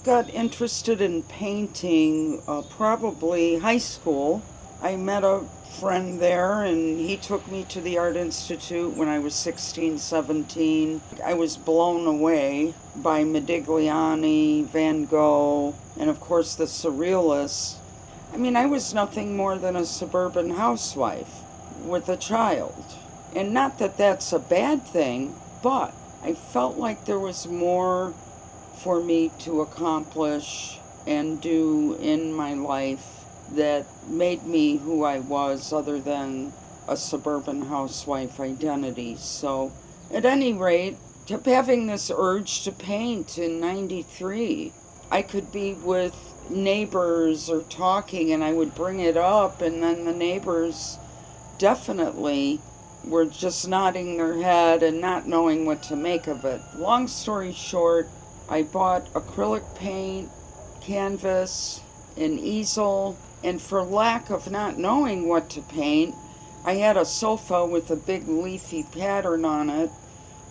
got interested in painting probably high school. I met a friend there and he took me to the Art Institute when I was 16, 17. I was blown away by Modigliani, Van Gogh, and of course the Surrealists. I mean, I was nothing more than a suburban housewife with a child. And not that that's a bad thing, but I felt like there was more for me to accomplish and do in my life that made me who I was other than a suburban housewife identity. So, at any rate, kept having this urge to paint in 93. I could be with neighbors or talking and I would bring it up, and then the neighbors definitely were just nodding their head and not knowing what to make of it. Long story short, I bought acrylic paint, canvas, an easel, and for lack of not knowing what to paint, I had a sofa with a big leafy pattern on it,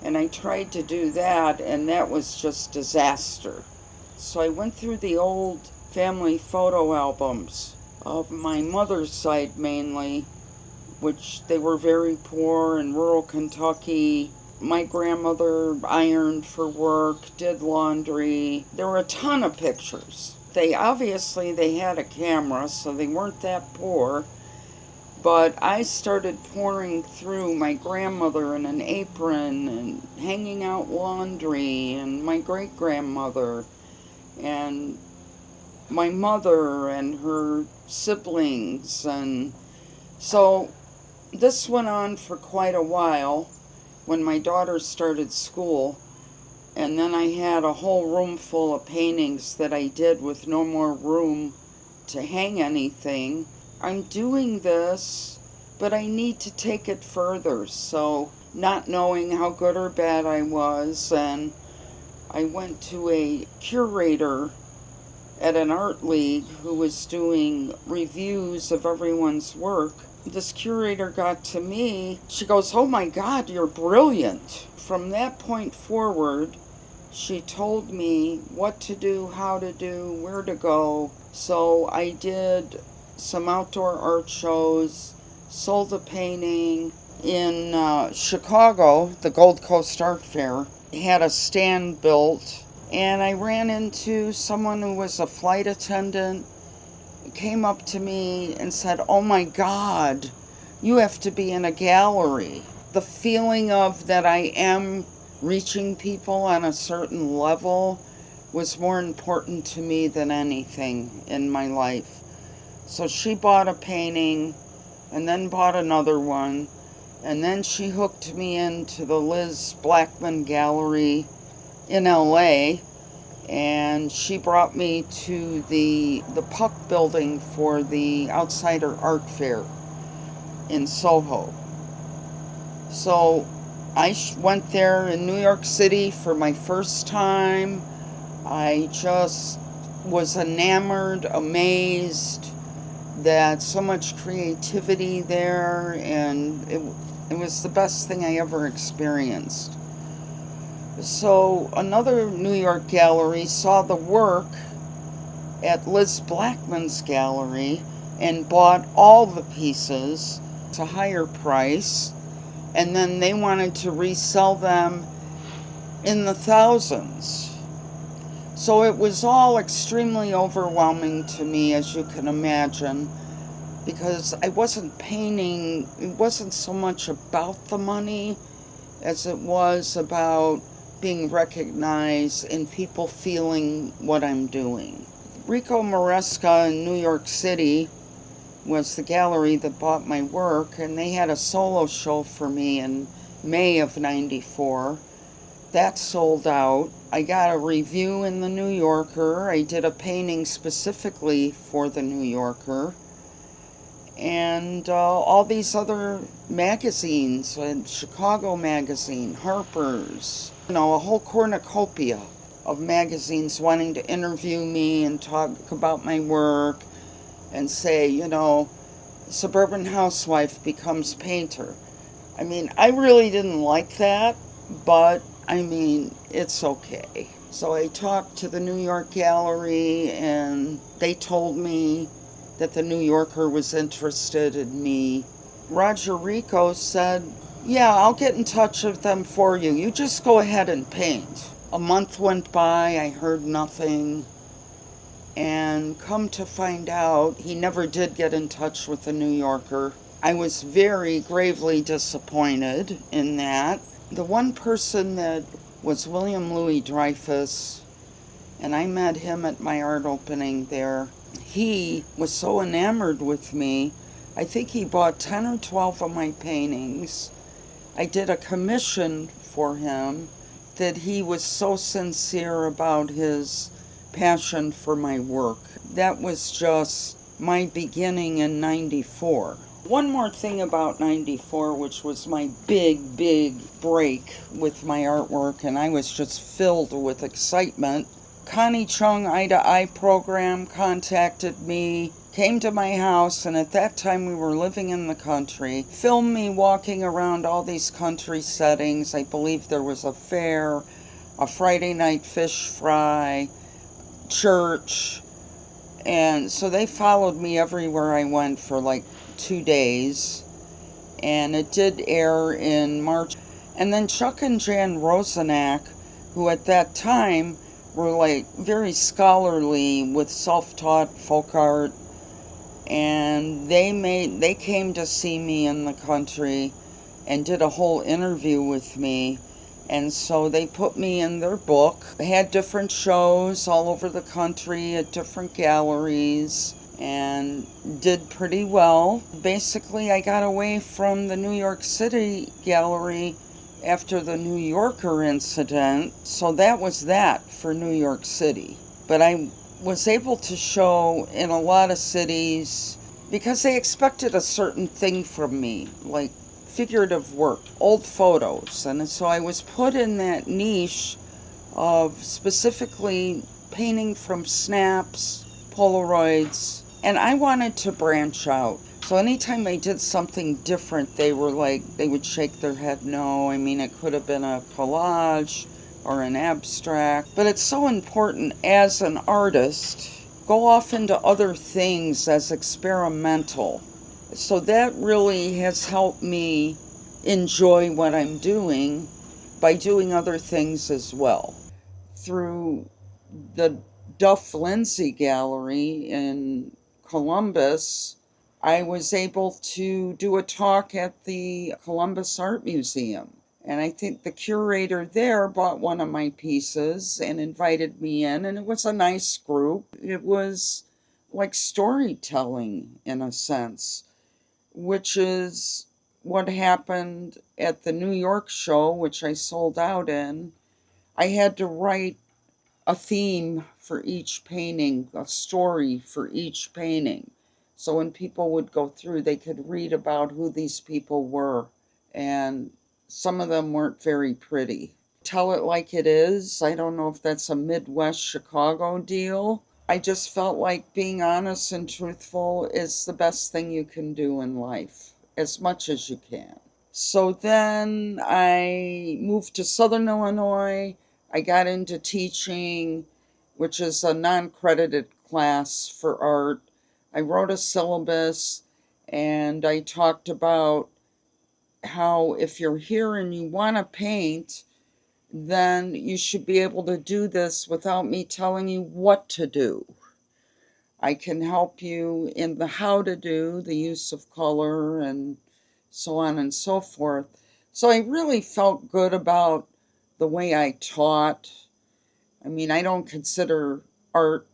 and I tried to do that, and that was just disaster. So I went through the old family photo albums of my mother's side mainly, which they were very poor in rural Kentucky. My grandmother ironed for work, did laundry. There were a ton of pictures. They had a camera, so they weren't that poor. But I started pouring through my grandmother in an apron and hanging out laundry, and my great-grandmother and my mother and her siblings. And so this went on for quite a while when my daughter started school, and then I had a whole room full of paintings that I did with no more room to hang anything. I'm doing this, but I need to take it further. So, not knowing how good or bad I was, and I went to a curator at an art league who was doing reviews of everyone's work. This curator got to me. She goes, "Oh my God, you're brilliant." From that point forward, she told me what to do, how to do, where to go. So I did some outdoor art shows, sold a painting in Chicago, the Gold Coast Art Fair. Had a stand built, and I ran into someone who was a flight attendant, came up to me and said, "Oh my God, you have to be in a gallery." The feeling of that I am reaching people on a certain level was more important to me than anything in my life. So she bought a painting and then bought another one, and then she hooked me into the Liz Blackman Gallery in LA, and she brought me to the Puck building for the Outsider Art Fair in Soho. So I went there in New York City for my first time. I just was enamored, amazed that so much creativity there, and it was the best thing I ever experienced. So another New York gallery saw the work at Liz Blackman's gallery and bought all the pieces at a higher price, and then they wanted to resell them in the thousands. So it was all extremely overwhelming to me, as you can imagine, because I wasn't painting. It wasn't so much about the money as it was about being recognized and people feeling what I'm doing. Rico Maresca in New York City was the gallery that bought my work, and they had a solo show for me in May of '94. That sold out. I got a review in the New Yorker. I did a painting specifically for the New Yorker. And all these other magazines, Chicago Magazine, Harper's, a whole cornucopia of magazines wanting to interview me and talk about my work and say, suburban housewife becomes painter. I mean, I really didn't like that, but it's okay. So I talked to the New York Gallery, and they told me that the New Yorker was interested in me. Roger Rico said, "Yeah, I'll get in touch with them for you. You just go ahead and paint." A month went by, I heard nothing, and come to find out, he never did get in touch with the New Yorker. I was very gravely disappointed in that. The one person that was William Louis Dreyfus, and I met him at my art opening there. He was so enamored with me, I think he bought 10 or 12 of my paintings. I did a commission for him that he was so sincere about his passion for my work. That was just my beginning in 94. One more thing about 94, which was my big break with my artwork, and I was just filled with excitement. Connie Chung Eye to Eye program contacted me, came to my house, and at that time we were living in the country, filmed me walking around all these country settings. I believe there was a fair, a Friday night fish fry, church, and so they followed me everywhere I went for like 2 days, and it did air in March. And then Chuck and Jan Rosenack, who at that time were like very scholarly with self-taught folk art, and they came to see me in the country and did a whole interview with me. And so they put me in their book. They had different shows all over the country at different galleries and did pretty well. Basically, I got away from the New York City gallery after the New Yorker incident. So that was that for New York City. But I was able to show in a lot of cities because they expected a certain thing from me, like figurative work, old photos. And so I was put in that niche of specifically painting from snaps, Polaroids, and I wanted to branch out. So anytime I did something different, they would shake their head no. I mean, it could have been a collage or an abstract, but it's so important as an artist, go off into other things as experimental. So that really has helped me enjoy what I'm doing by doing other things as well. Through the Duff Lindsay Gallery in Columbus, I was able to do a talk at the Columbus Art Museum. And I think the curator there bought one of my pieces and invited me in, and it was a nice group. It was like storytelling in a sense, which is what happened at the New York show, which I sold out in. I had to write a theme for each painting, a story for each painting. So when people would go through, they could read about who these people were. And some of them weren't very pretty. Tell it like it is. I don't know if that's a Midwest Chicago deal. I just felt like being honest and truthful is the best thing you can do in life, as much as you can. So then I moved to Southern Illinois. I got into teaching, which is a non-credited class for art. I wrote a syllabus, and I talked about how if you're here and you want to paint, then you should be able to do this without me telling you what to do. I can help you in the how to do, the use of color, and so on and so forth. So I really felt good about the way I taught. I mean, I don't consider art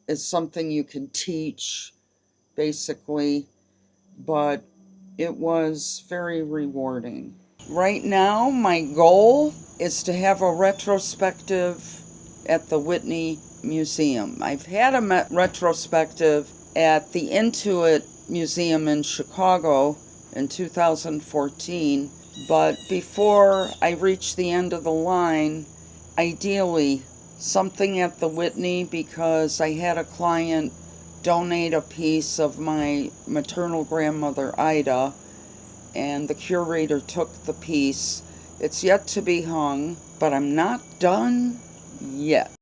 as something you can teach, basically, but it was very rewarding. Right now, my goal is to have a retrospective at the Whitney Museum. I've had a retrospective at the Intuit Museum in Chicago in 2014, but before I reach the end of the line, ideally something at the Whitney, because I had a client donate a piece of my maternal grandmother Ida, and the curator took the piece. It's yet to be hung, but I'm not done yet.